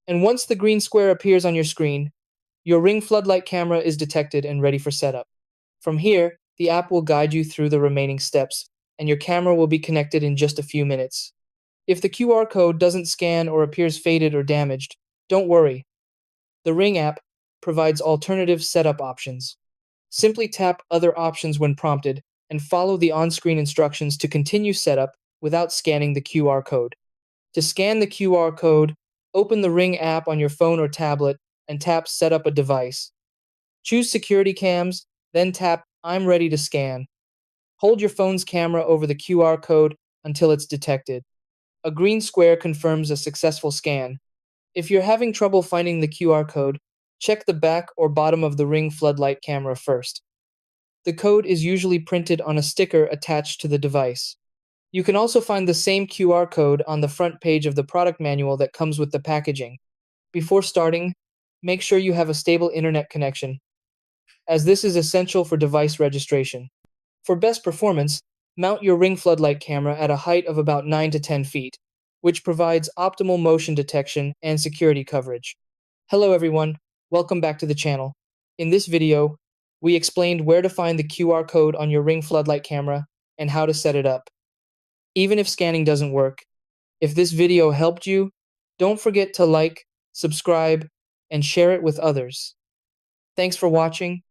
And once the green square appears on your screen, your Ring Floodlight camera is detected and ready for setup. From here, the app will guide you through the remaining steps, and your camera will be connected in just a few minutes. If the QR code doesn't scan or appears faded or damaged, don't worry. The Ring app provides alternative setup options. Simply tap Other Options when prompted and follow the on-screen instructions to continue setup without scanning the QR code. To scan the QR code, open the Ring app on your phone or tablet and tap Set up a device. Choose Security Cams, then tap I'm ready to scan. Hold your phone's camera over the QR code until it's detected. A green square confirms a successful scan. If you're having trouble finding the QR code, check the back or bottom of the Ring Floodlight camera first. The code is usually printed on a sticker attached to the device. You can also find the same QR code on the front page of the product manual that comes with the packaging. Before starting, make sure you have a stable internet connection, as this is essential for device registration. For best performance, mount your Ring Floodlight camera at a height of about 9 to 10 feet, which provides optimal motion detection and security coverage. Hello everyone, welcome back to the channel. In this video, we explained where to find the QR code on your Ring Floodlight camera and how to set it up. Even if scanning doesn't work, if this video helped you, don't forget to like, subscribe, and share it with others. Thanks for watching,